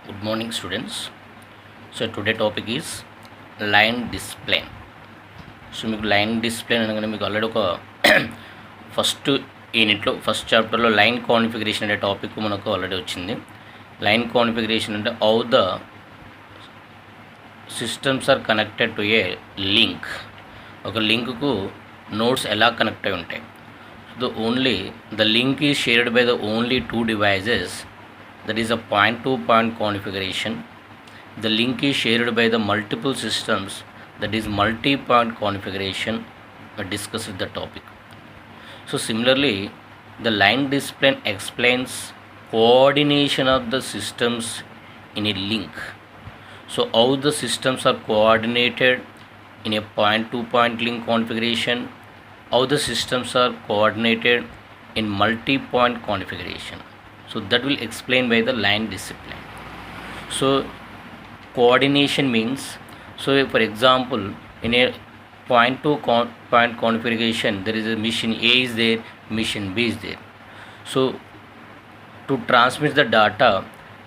Good morning, students. So today topic is line display. So మీకు line display అనగానే మీకు already ఒక first యూనిట్లో ఫస్ట్ చాప్టర్లో లైన్ కాన్ఫిగరేషన్ అనే టాపిక్ మనకు ఆల్రెడీ వచ్చింది. లైన్ కాన్ఫిగరేషన్ అంటే how the systems are connected to a link. ఒక లింక్కు నోడ్స్ ఎలా కనెక్ట్ అయి ఉంటాయి. The link is shared by the only two devices, that is a point-to-point configuration. The link is shared by the multiple systems, that is multi-point configuration. We discuss the topic. So similarly, the line display explains coordination of the systems in a link. So how the systems are coordinated in a point-to-point link configuration, how the systems are coordinated in multi-point configuration. So that will explain by the line display. So coordination means, so for example, in a point to point configuration, there is a machine A is there, machine B is there. So to transmit the data,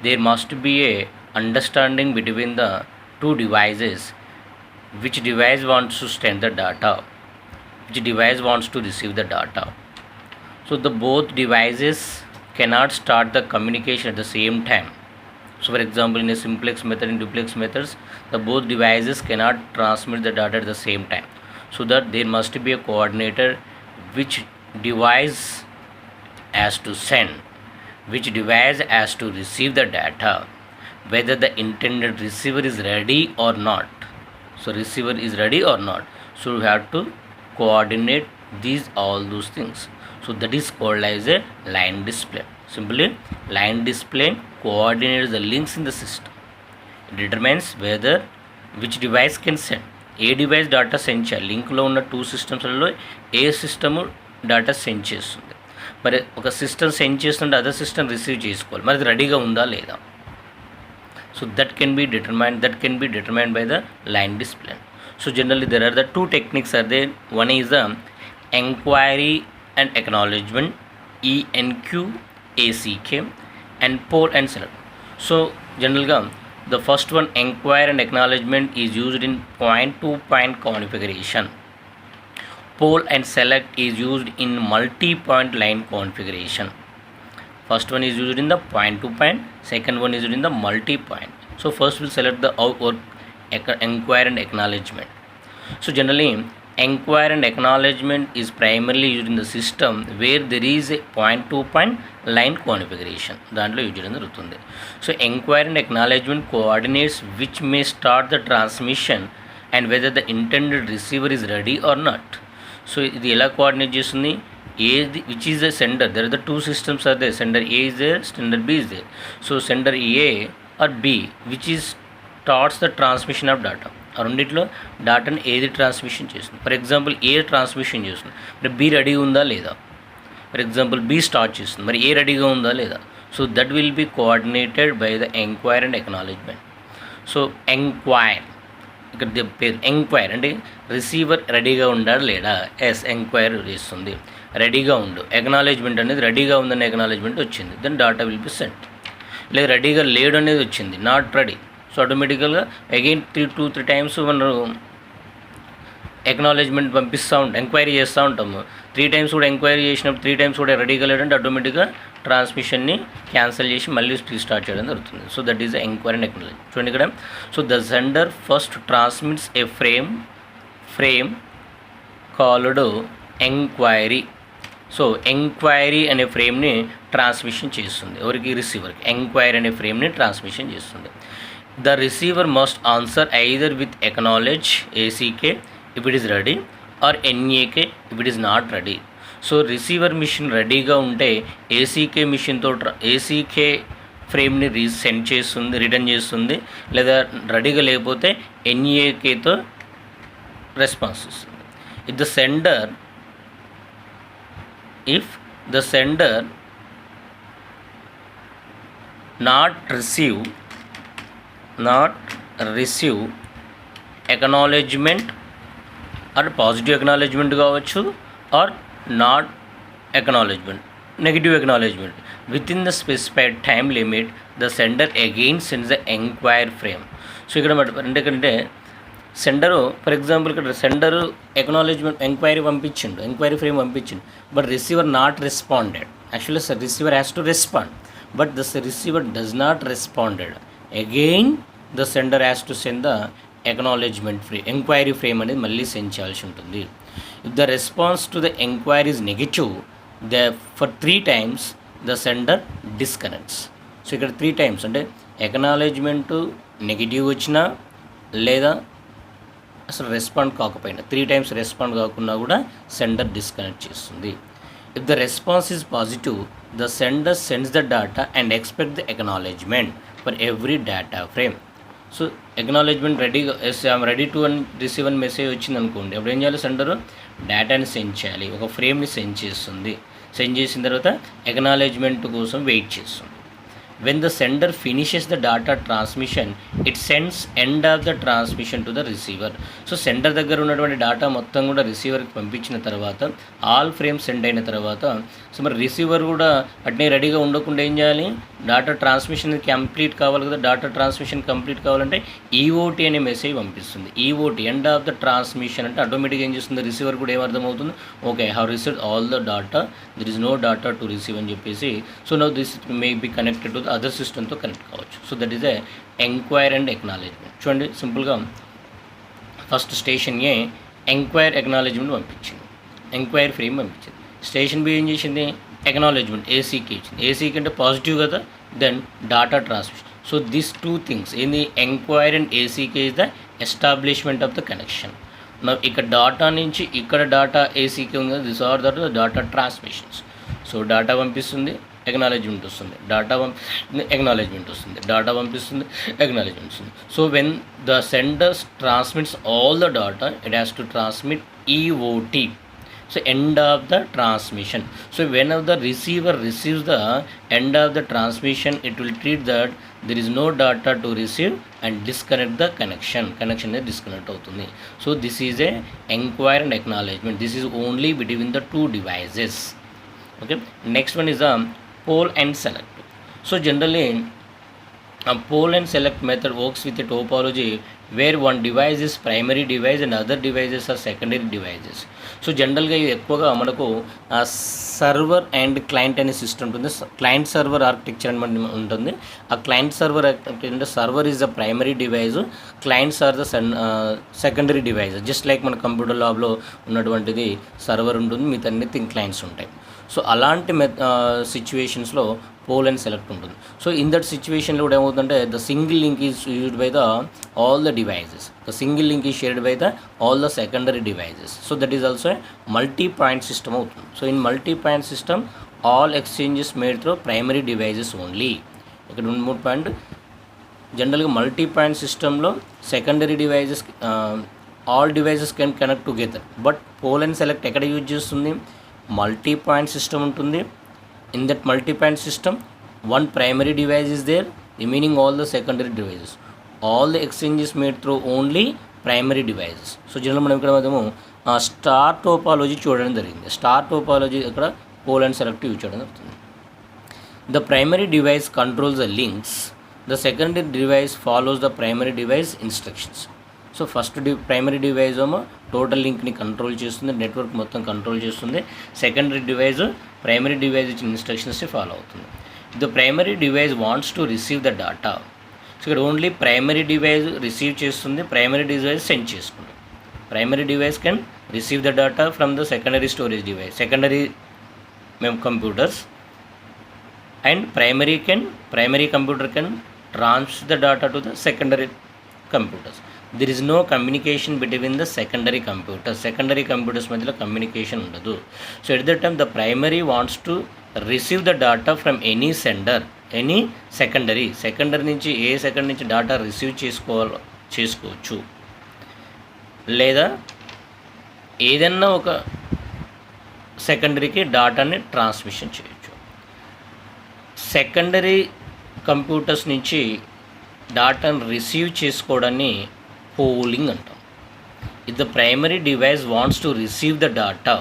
there must be a understanding between the two devices. Which device wants to send the data, which device wants to receive the data. So the both devices cannot start the communication at the same time. So for example, in a simplex method and duplex methods, the both devices cannot transmit the data at the same time. So that there must be a coordinator which device has to send, which device has to receive the data, whether the intended receiver is ready or not. So receiver is ready or not. So we have to coordinate all those things. So that is called as a line display. Simply, line display coordinates the links in the system. It determines whether which device can send. ఏ device data send చేయాలి. లింక్లో ఉన్న two సిస్టమ్స్లలో ఏ system data send చేస్తుంది. మరి ఒక system send చేస్తుంటే అదర్ సిస్టమ్ రిసీవ్ చేసుకోవాలి. మరి అది రెడీగా ఉందా లేదా. So that can be determined by the line display. So generally there are the two techniques are there. One is the enquiry and acknowledgement, ENQ ACK, and poll and select. So generally the first one, enquire and acknowledgement, is used in point to point configuration. Poll and select is used in multi point line configuration. First one is used in the point to point, second one is used in the multi point. So first we'll select the enquire and acknowledgement. So generally enquire and acknowledgement is primarily used in the system where there is a point to point line configuration. దాంట్లో use చేయడం జరుగుతుంది. So enquire and acknowledgement coordinates which may start the transmission and whether the intended receiver is ready or not. So ఇది ఎలా coordinate చేస్తుంది. ఏది which is the sender, there are the two systems are they, sender A is there, sender B is there. So sender A or B which is starts the transmission of data. ఆ రెండిట్లో డాటాని ఏది transmission చేస్తుంది. For example A transmission చేస్తుంది, మరి be ready ఉందా లేదా. For example B start చేస్తుంది, మరి ఏ రెడీగా ఉందా లేదా. So that will be coordinated by the enquire and acknowledgement. So enquire, ఇక్కడ పేరు ఎంక్వైర్ అంటే రిసీవర్ రెడీగా ఉండాలి లేడా. ఎస్, ఎంక్వైర్ చేస్తుంది రెడీగా ఉండు. ఎక్నాలెడ్జ్మెంట్ అనేది రెడీగా ఉందనే ఎక్నాలెడ్జ్మెంట్ వచ్చింది, then data will be sent. లేదా రెడీగా లేడు అనేది వచ్చింది, నాట్ రెడీ. సో ఆటోమేటికల్గా అగైన్ 2-3 టైమ్స్ మనం ఎక్నాలెడ్జ్మెంట్ పంపిస్తూ ఉంటాం, ఎంక్వైరీ చేస్తూ ఉంటాము. 3 టైమ్స్ కూడా ఎంక్వైరీ చేసినప్పుడు 3 టైమ్స్ కూడా రెడీగా లేదంటే ఆటోమేటిక్గా ట్రాన్స్మిషన్ని క్యాన్సిల్ చేసి మళ్ళీ రీస్టార్ట్ చేయడం జరుగుతుంది. So that is enquiry and acknowledge. చూడండి ఇక్కడ. So the sender first transmits A frame called enquiry. So enquiry అనే ఫ్రేమ్ని ట్రాన్స్మిషన్ చేస్తుంది ఎవరికి, రిసీవర్కి. ఎంక్వైరీ అనే ఫ్రేమ్ని ట్రాన్స్మిషన్ చేస్తుంది. The receiver must answer either with acknowledge ACK if it is ready or NAK if it is not ready. So receiver machine రెడీగా ఉంటే ACK మిషన్తో ACK ఫ్రేమ్ని send చేస్తుంది, రిటర్న్ చేస్తుంది. లేదా రెడీగా లేకపోతే ఎన్ఏకేతో రెస్పాన్స్ ఇస్తుంది. If the sender not receive acknowledgement, or positive acknowledgement కావచ్చు, or not acknowledgement, negative acknowledgement. within the specified time limit the sender again sends the enquire frame. So ఇక్కడ ఎందుకంటే సెండరు ఫర్ ఎగ్జాంపుల్ ఇక్కడ sender acknowledgement enquiry పంపించిండు, enquiry frame పంపించిండు, but receiver not responded. Actually receiver has to respond, but the receiver does not responded. Again the sender has to send the acknowledgement frame, enquiry frame అనేది మళ్ళీ send చేయాల్సి ఉంటుంది. If the response to the enquiry is negative for 3 times the sender disconnects. So ఇక్కడ 3 times అంటే ఎక్నాలజ్మెంటు negative వచ్చినా లేదా అసలు respond కాకపోయినా 3 times రెస్పాండ్ కాకుండా కూడా సెండర్ డిస్కనెక్ట్ చేస్తుంది. If the response is positive the sender sends the data and expect the acknowledgement for every data frame. So acknowledgement రెడీగా ఐఎమ్ రెడీ టు అని రిసీవ్ అని మెసేజ్ వచ్చింది అనుకోండి, అప్పుడు ఏం చేయాలి, సెండరు డేటాని సెండ్ చేయాలి, ఒక ఫ్రేమ్ని సెండ్ చేస్తుంది. సెండ్ చేసిన తర్వాత ఎక్నాలజ్మెంట్ కోసం వెయిట్ చేస్తుంది. When the sender finishes the data transmission, it sends end of the transmission to the receiver. So sender దగ్గర ఉన్నటువంటి డేటా మొత్తం కూడా రిసీవర్కి పంపించిన తర్వాత ఆల్ ఫ్రేమ్స్ సెండ్ అయిన తర్వాత సో మరి రిసీవర్ కూడా అట్నే రెడీగా ఉండకుండా ఏం చేయాలి, డేటా ట్రాన్స్మిషన్ కంప్లీట్ కావాలి కదా. డేటా ట్రాన్స్మిషన్ కంప్లీట్ కావాలంటే ఈఓటీ అనే మెసేజ్ పంపిస్తుంది. EOT end of the transmission అంటే ఆటోమేటిక్గా ఏం చేస్తుంది, రిసీవర్ కూడా ఏమర్థమవుతుంది, okay I have received all the data, there is no data to receive అని చెప్పేసి. So now this may be connected to other సిస్టమ్తో కనెక్ట్ కావచ్చు. So that is a enquire and acknowledgement. చూడండి సింపుల్గా first station A enquire acknowledgement పంపించింది, enquire frame పంపించింది. Station B ఏం చేసింది, ఎక్నాలజ్మెంట్ ఏసీకి ఇచ్చింది. ఏసీకి అంటే పాజిటివ్ కదా, then data transmission. So this 2 things ఏంది, enquire and ACK is the establishment of the connection. ఇక్కడ డాటా నుంచి ఇక్కడ డాటా ఏసీకి ఉంది, this are the data transmissions. So data పంపిస్తుంది, ఎక్నాలజ్మెంట్ వస్తుంది, డేటా ఎక్నాలజ్మెంట్ వస్తుంది, డేటా పంపిస్తుంది, ఎక్నాలజ్మెంట్ వస్తుంది. So when the senders transmits all the data it has to transmit EOT. So end of the transmission. So whenever the receiver receives the end of the transmission, it will treat that there is no data to receive and disconnect the connection is disconnect అవుతుంది. So this is a enquire and acknowledgement. This is only between the 2 devices. Okay, next one is the poll and select. So generally a poll and select method works with a topology where one device is primary device and other devices are secondary devices. So జనరల్గా ఇది ఎక్కువగా మనకు server and client అనే system ఉంటుంది. Client server architecture అని ఉంటుంది. ఆ client server అంటే server is the primary device, clients are the secondary device. Just like మన కంప్యూటర్ ల్యాబ్లో ఉన్నటువంటిది సర్వర్ ఉంటుంది, మిగతా అన్ని క్లయింట్స్ ఉంటాయి. సో అలాంటి సిచ్యువేషన్స్లో పోల్ అండ్ సెలెక్ట్ ఉంటుంది. సో ఇన్ దట్ సిచ్యువేషన్లో కూడా ఏమవుతుందంటే the single link is used by the all the devices, the single link is shared by the all the secondary devices. So that is also multi point system అవుతుంది. So in multi point system all exchanges made through primary devices only. ఇక్కడ 3 point జనరల్గా multi point సిస్టంలో secondary devices all devices can connect together. But pole and select ఎక్కడ use చేస్తుంది, multi point system ఉంటుంది. In that multi-point system, one primary device is there, remaining all the secondary devices. All the exchanges made through only primary devices. So generally మనం ఇక్కడ మనము star topology చూడడం జరిగింది. Star topology ఇక్కడ pole and select use చేయడం జరుగుతుంది. The primary device controls the links. The secondary device follows the primary device instructions. So first primary device ఏమో total లింక్ని కంట్రోల్ చేస్తుంది, నెట్వర్క్ మొత్తం కంట్రోల్ చేస్తుంది. సెకండరీ డివైజ్ ప్రైమరీ డివైజ్ ఇచ్చిన ఇన్స్ట్రక్షన్స్ని follow అవుతుంది. The primary device wants to receive the data. So ఇక్కడ only primary device receive చేస్తుంది, primary device send చేసుకుంటుంది. Primary device can receive the data from the secondary storage device, secondary computers, and primary computer can transfer the data to the secondary computers. There is no communication between the secondary computers మధ్యలో communication ఉండదు. So at the time the primary wants to receive the data from any sender, any secondary నుంచి ఏ secondary నుంచి data receive చేసుకోవచ్చు, లేదా ఏదన్నా ఒక సెకండరీకి డేటాని transmission చేయొచ్చు. సెకండరీ కంప్యూటర్స్ నుంచి డేటాను రిసీవ్ చేసుకోవడాన్ని పోలింగ్ అంటాం. If the primary device wants to receive the data,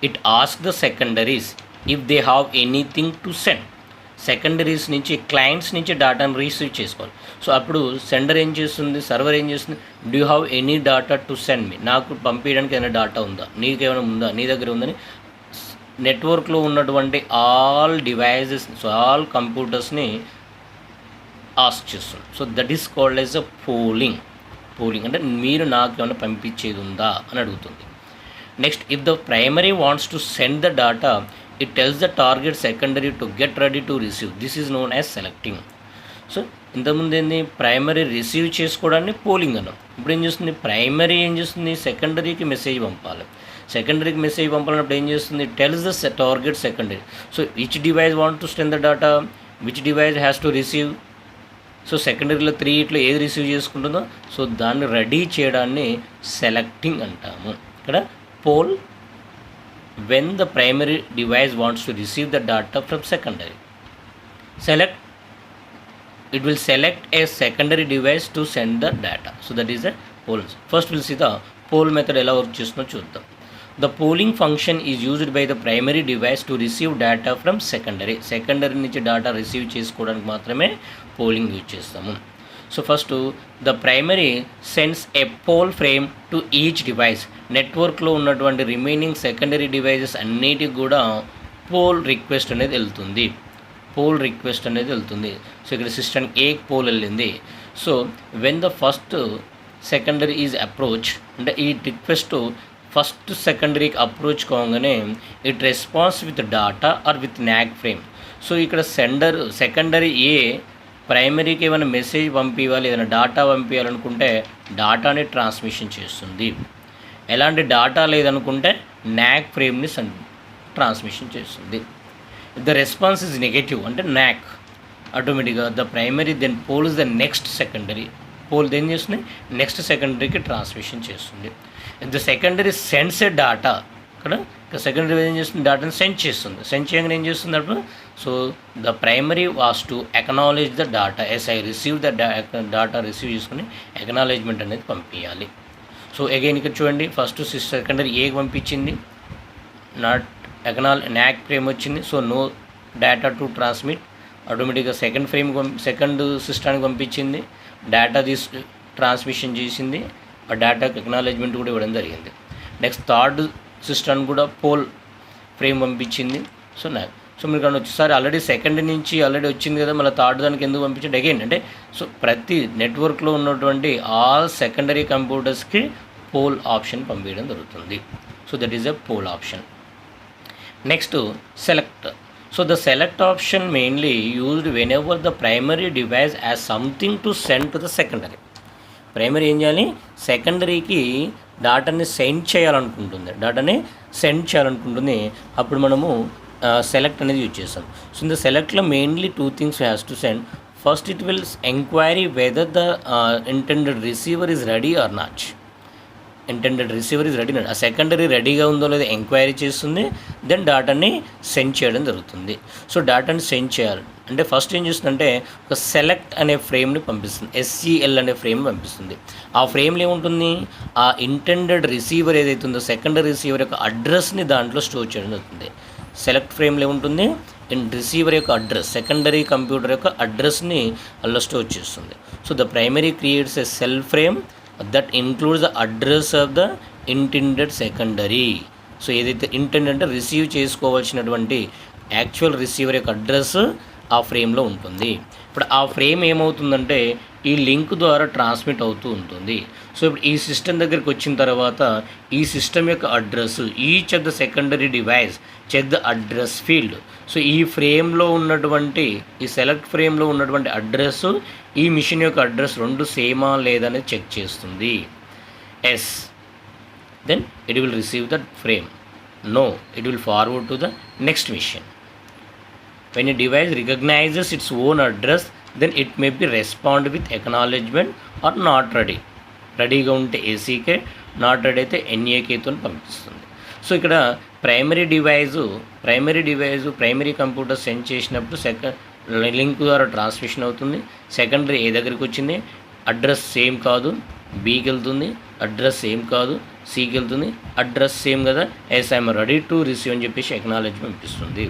it ask the secondaries if they have anything to send. Secondaries నుంచి క్లయింట్స్ నుంచి డేటాను రిసీవ్ చేసుకోవాలి. సో అప్పుడు సెండర్ ఏం చేస్తుంది, సర్వర్ ఏం చేస్తుంది, do you have any data to send me, నాకు పంపించడానికి ఏమైనా డేటా ఉందా, నీకేమైనా ఉందా, నీ దగ్గర ఉందని నెట్వర్క్లో ఉన్నటువంటి ఆల్ డివైజెస్, సో ఆల్ కంప్యూటర్స్ని ఆస్క్ చేస్తుంది. So that is called as a polling. Polling అంటే మీరు నాకు ఏమైనా పంపించేది ఉందా అని అడుగుతుంది. Next, if the primary wants to send the data, it tells the target secondary to get ready to receive. This is known as selecting. So ఇంతకుముందు ఏంది, ప్రైమరీ రిసీవ్ చేసుకోవడాన్ని పోలింగ్ అన్నాం. ఇప్పుడు ఏం చేస్తుంది, ప్రైమరీ ఏం చేస్తుంది, సెకండరీకి మెసేజ్ పంపాలి. సెకండరీకి మెసేజ్ పంపాలన్నప్పుడు ఏం చేస్తుంది, tells the target secondary. So which device want to send the data, which device has to receive. So సెకండరీలో 3 ఇట్లో ఏది రిసీవ్ చేసుకుంటుందో సో దాన్ని రెడీ చేయడాన్ని సెలెక్టింగ్ అంటాము. ఇక్కడ poll when the primary device wants to receive the data from secondary. Select, it will select a secondary device to send the data. So that is a poll. First we'll see the poll method ఎలా work చేస్తుందో చూద్దాం. The polling function is used by the primary device to receive data from secondary. Secondary నుంచి data receive చేసుకోవడానికి మాత్రమే polling use చేస్తాము. So first the primary sends a poll frame to each device. నెట్వర్క్లో ఉన్నటువంటి remaining secondary devices అన్నిటికి కూడా pole request అనేది వెళ్తుంది. పోల్ రిక్వెస్ట్ అనేది వెళ్తుంది. సో ఇక్కడ సిస్టమ్ ఏ పోల్ వెళ్ళింది. So when the first secondary is approach, అంటే ఈ రిక్వెస్ట్ ఫస్ట్ సెకండరీకి అప్రోచ్ కాగానే it response with data or with NAK frame. So ఇక్కడ సెకండరీ ఏ ప్రైమరీకి ఏమైనా మెసేజ్ పంపించాలి, ఏదైనా డాటా పంపించాలనుకుంటే డాటాని ట్రాన్స్మిషన్ చేస్తుంది. ఎలాంటి డాటా లేదనుకుంటే నాగ్ ఫ్రేమ్ని ట్రాన్స్మిషన్ చేస్తుంది. ద రెస్పాన్స్ ఇస్ నెగటివ్ అంటే నాగ్, ఆటోమేటిక్గా the primary then polls the next secondary. Poll దేని చేస్తుంది, నెక్స్ట్ సెకండరీకి ట్రాన్స్మిషన్ చేస్తుంది. The secondary sends a data, ఇక్కడ సెకండరీ ఏం చేస్తుంది, డాటాని సెండ్ చేస్తుంది. సెండ్ చేయగానే ఏం చేస్తుంది అప్పుడు, so the primary was to acknowledge the data. Yes I receive the data, receive చేసుకుని అక్నాలెడ్జ్మెంట్ అనేది పంపించాలి. సో అగైన్ ఇక్కడ చూడండి, ఫస్ట్ సెకండరీ ఏకి పంపించింది, నాట్ నాగ్ ఫ్రేమ్ వచ్చింది. So no data to transmit. ఆటోమేటిక్గా సెకండ్ సిస్టానికి పంపించింది, డేటా ట్రాన్స్మిషన్ చేసింది, ఆ డేటాకి అక్నాలెడ్జ్మెంట్ కూడా ఇవ్వడం జరిగింది. నెక్స్ట్ థర్డ్ సిస్టమ్ కూడా పోల్ ఫ్రేమ్ పంపించింది. సో మీరు కానీ వచ్చేసారి ఆల్రెడీ సెకండ్ నుంచి ఆల్రెడీ వచ్చింది కదా, మళ్ళీ థర్డ్ దానికి ఎందుకు పంపించండి అగైన్ అంటే, సో ప్రతి నెట్వర్క్లో ఉన్నటువంటి ఆల్ సెకండరీ కంప్యూటర్స్కి పోల్ ఆప్షన్ పంపించడం జరుగుతుంది. So that is a poll option. Next select. So the select option mainly used whenever the primary device as something to send to the secondary. Primary ఏం చేయాలి, సెకండరీకి డాటాని send చేయాలనుకుంటుంది. అప్పుడు మనము select అనేది use చేస్తాం. So in the సెలెక్ట్లో mainly 2 things has to send. First it will enquiry whether the intended receiver is ready or not. ఆ secondary రెడీగా ఉందో లేదో ఎంక్వైరీ చేస్తుంది. దెన్ డాటాని సెండ్ చేయడం జరుగుతుంది. సో డాటాని సెండ్ చేయాలి అంటే ఫస్ట్ ఏం చేస్తుందంటే ఒక సెలెక్ట్ అనే ఫ్రేమ్ని పంపిస్తుంది, SCL అనే ఫ్రేమ్ పంపిస్తుంది. ఆ ఫ్రేమ్లో ఏముంటుంది, ఆ ఇంటెండెడ్ రిసీవర్ ఏదైతే ఉందో సెకండరీ రిసీవర్ యొక్క అడ్రస్ని దాంట్లో స్టోర్ చేయడం జరుగుతుంది. సెలెక్ట్ ఫ్రేమ్లో ఏముంటుంది, రిసీవర్ యొక్క అడ్రస్, సెకండరీ కంప్యూటర్ యొక్క అడ్రస్ని అలా స్టోర్ చేస్తుంది. So the primary creates a cell frame that includes the address of the intended secondary. So ఏదైతే ఇంటెండెడ్ అంటే రిసీవ్ చేసుకోవాల్సినటువంటి యాక్చువల్ రిసీవర్ యొక్క అడ్రస్ ఆ ఫ్రేమ్లో ఉంటుంది. ఇప్పుడు ఆ ఫ్రేమ్ ఏమవుతుందంటే ఈ లింక్ ద్వారా ట్రాన్స్మిట్ అవుతూ ఉంటుంది. సో ఇప్పుడు ఈ సిస్టమ్ దగ్గరికి వచ్చిన తర్వాత ఈ సిస్టమ్ యొక్క address, each of the secondary device check the address field. So ఈ ఫ్రేమ్లో ఉన్నటువంటి ఈ సెలెక్ట్ ఫ్రేమ్లో ఉన్నటువంటి అడ్రస్, ఈ మిషన్ యొక్క అడ్రస్ రెండు సేమా లేదనేది చెక్ చేస్తుంది. Yes, then it will receive the frame. No, it will forward to the next machine. When a device recognizes its own address, then it may be respond with acknowledgement or not ready. రెడీగా ఉంటే ACK, not ready అయితే NAKతో పంపిస్తుంది. So ఇక్కడ primary computer send చేసినప్పుడు link ద్వారా transmission అవుతుంది. Secondary ఏ దగ్గరికి వచ్చింది, అడ్రస్ సేమ్ కాదు, Bకి వెళ్తుంది, అడ్రస్ సేమ్ కాదు, Cకి వెళ్తుంది, అడ్రస్ సేమ్ కదా, yes I'm ready to receive అని చెప్పేసి అక్నాలెడ్జ్మెంట్ పంపిస్తుంది.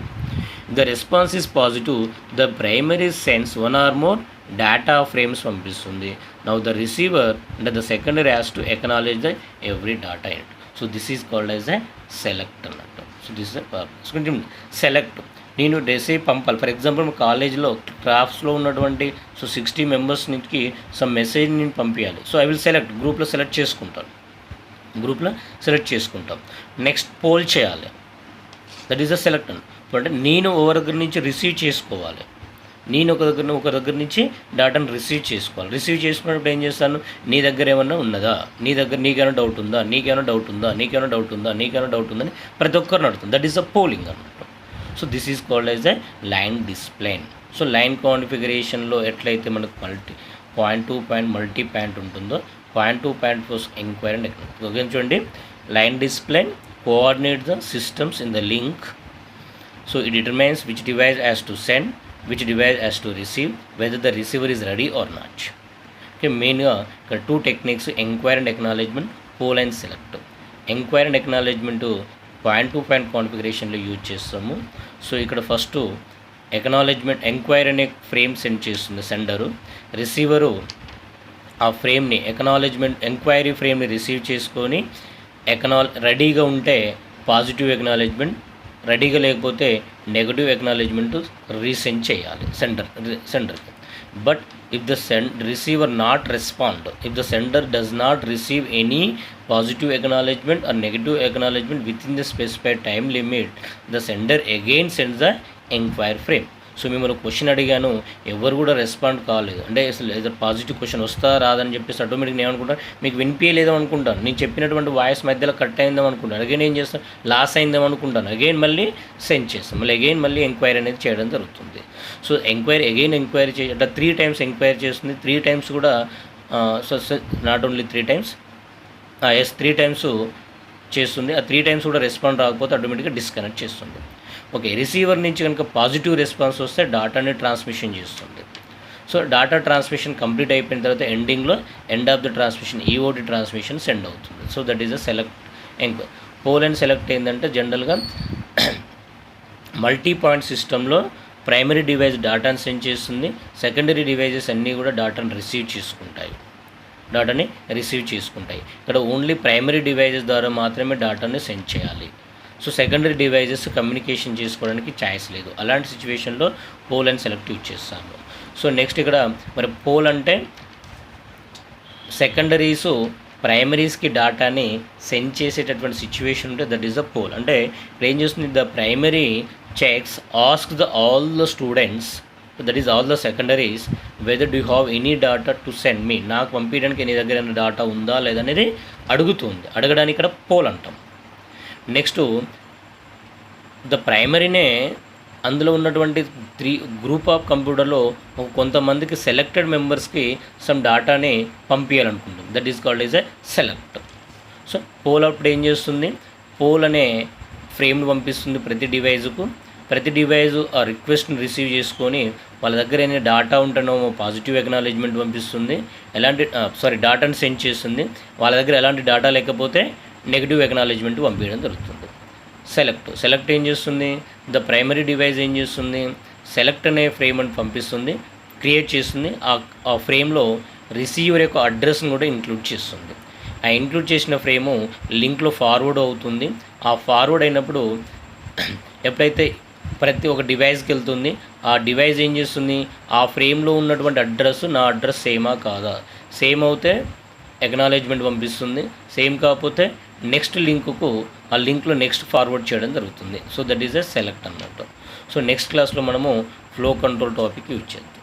The response is positive, the primary sends one or more data frames పంపిస్తుంది. నౌ ద రిసీవర్ అంటే the secondary has to acknowledge the every data in. So this is called as a select అన్నట్టు. So this is కొంచెం select. నేను receive పంపాలి. For example మా కాలేజ్లో క్రాఫ్ట్స్లో ఉన్నటువంటి 60 members నుంచి సమ్ మెసేజ్ నేను పంపించాలి. సో ఐ విల్ సెలెక్ట్, గ్రూప్లో సెలెక్ట్ చేసుకుంటాం. నెక్స్ట్ పోల్ చేయాలి, దట్ ఈస్ ద సెలెక్ట్ అంటే నేను ఒక దగ్గర నుంచి రిసీవ్ చేసుకోవాలి. నేను ఒక దగ్గర నుంచి డేటాను రిసీవ్ చేసుకున్నప్పుడు ఏం చేస్తాను, నీ దగ్గర ఏమన్నా ఉన్నదా, నీకేమైనా డౌట్ ఉందా అని ప్రతి ఒక్కరిని అడుగుతుంది. దట్ ఈస్ ద పోలింగ్ అన్నట్టు. So this is called as a line discipline. So line కాన్ఫిగరేషన్లో ఎట్లయితే మనకు point to point multi point ఉంటుందో, point to point force enquiry and acknowledgement. చూడండి, line discipline coordinate the systems in the link. So it determines which device has to send, which device has to receive, whether the receiver is ready or not. Okay, మెయిన్గా ఇక్కడ 2 techniques, enquiry and acknowledgement, poll and select. Enquiry and acknowledgement point to point కాన్ఫిగరేషన్లో use చేస్తాము. So ఇక్కడ first acknowledgement, enquiry అనే frame send చేస్తుంది sender. Receiver ఆ ఫ్రేమ్ని enquiry ఫ్రేమ్ని receive చేసుకొని రెడీగా ఉంటే పాజిటివ్ ఎకనాలెడ్జ్మెంట్, రెడీగా లేకపోతే నెగటివ్ ఎకనాలెడ్జ్మెంట్ రీసెండ్ చేయాలి సెండర్కి. But if the receiver not respond, if the sender does not receive any positive acknowledgement or negative acknowledgement within the specified time limit, the sender again sends the enquire frame. So మిమ్మల్ని question అడిగాను, ఎవరు కూడా respond కాలేదు అంటే అసలు ఏదో positive question వస్తా రాదని చెప్పేసి ఆటోమేటిక్ నేను అనుకుంటాను మీకు వినిపించలేదో అనుకుంటాను, నేను చెప్పినటువంటి వాయిస్ మధ్యలో కట్ అయిందాం అనుకుంటాను, అగైన్ ఏం చేస్తాను లాస్ అయిందాం అనుకుంటాను, అగైన్ మళ్ళీ సెండ్ చేస్తాం, మళ్ళీ ఎంక్వైరీ అనేది చేయడం జరుగుతుంది. సో ఎంక్వైరీ అంటే 3 times ఎంక్వైరీ చేస్తుంది, 3 times కూడా so not only 3 times 3 times చేస్తుంది. ఆ 3 times కూడా రెస్పాండ్ రాకపోతే ఆటోమేటిక్గా డిస్కనెక్ట్ చేస్తుంది. ఓకే, రిసీవర్ నుంచి కనుక పాజిటివ్ రెస్పాన్స్ వస్తే డాటాని ట్రాన్స్మిషన్ చేస్తుంది. సో డాటా ట్రాన్స్మిషన్ కంప్లీట్ అయిపోయిన తర్వాత ఎండింగ్లో end of the transmission EOT transmission send అవుతుంది. So that is a select. Poll and select ఏంటంటే జనరల్గా మల్టీ పాయింట్ సిస్టంలో ప్రైమరీ డివైస్ డాటాను సెండ్ చేస్తుంది, సెకండరీ డివైజెస్ అన్నీ కూడా డాటాని రిసీవ్ చేసుకుంటాయి. ఇక్కడ ఓన్లీ ప్రైమరీ డివైజెస్ ద్వారా మాత్రమే డాటాని సెండ్ చేయాలి. సో సెకండరీ డివైజెస్ కమ్యూనికేషన్ చేసుకోవడానికి ఛాయిస్ లేదు. అలాంటి సిచ్యువేషన్లో పోల్ అండ్ సెలెక్ట్ యూజ్ చేస్తాము. సో నెక్స్ట్ ఇక్కడ మరి పోల్ అంటే సెకండరీస్ ప్రైమరీస్కి డాటాని సెండ్ చేసేటటువంటి సిచ్యువేషన్ ఉంటే దట్ ఈస్ ద పోల్. అంటే ఇప్పుడు ఏం చేస్తుంది, the primary checks ask all the students, that is all the secondaries, whether do have any data to send me, నాకు పంపించడానికి నీ దగ్గర డాటా ఉందా లేదనేది అడగడానికి ఇక్కడ పోల్ అంటాం. నెక్స్ట్ ద ప్రైమరీనే అందులో ఉన్నటువంటి 3 గ్రూప్ ఆఫ్ కంప్యూటర్లో కొంతమందికి సెలెక్టెడ్ మెంబర్స్కి సమ్ డాటాని పంపించాలనుకుంటుంది, that is called is a select. So poll అప్పుడు ఏం చేస్తుంది, పోల్ అనే ఫ్రేమ్ను పంపిస్తుంది ప్రతి డివైజు ఆ రిక్వెస్ట్ని రిసీవ్ చేసుకొని వాళ్ళ దగ్గర ఏమైనా డాటా ఉంటేనో పాజిటివ్ ఎకనాలెడ్జ్మెంట్ పంపిస్తుంది, డాటాని సెండ్ చేస్తుంది, వాళ్ళ దగ్గర ఎలాంటి డాటా లేకపోతే నెగిటివ్ ఎకనాలెడ్జ్మెంట్ పంపించడం జరుగుతుంది. సెలెక్ట్ ఏం చేస్తుంది, ద ప్రైమరీ డివైస్ ఏం చేస్తుంది, సెలెక్ట్ అనే ఫ్రేమ్ అని పంపిస్తుంది, క్రియేట్ చేస్తుంది. ఆ ఫ్రేమ్లో రిసీవర్ యొక్క అడ్రస్ని కూడా ఇంక్లూడ్ చేస్తుంది. ఆ ఇంక్లూడ్ చేసిన ఫ్రేము లింక్లో ఫార్వర్డ్ అవుతుంది. ఆ ఫార్వర్డ్ అయినప్పుడు ఎప్పుడైతే ప్రతి ఒక్క డివైస్కి వెళ్తుంది, ఆ డివైస్ ఏం చేస్తుంది, ఆ ఫ్రేమ్లో ఉన్నటువంటి అడ్రస్ నా అడ్రస్ సేమా కాదా, సేమ్ అవుతే ఎకనాలెడ్జ్మెంట్ పంపిస్తుంది, సేమ్ కాకపోతే నెక్స్ట్ లింకుకు ఆ లింక్లో నెక్స్ట్ ఫార్వర్డ్ చేయడం జరుగుతుంది. So that is a select అన్నట్టు. సో నెక్స్ట్ క్లాస్లో మనము ఫ్లో కంట్రోల్ టాపిక్ యూజ్ చేద్దాం.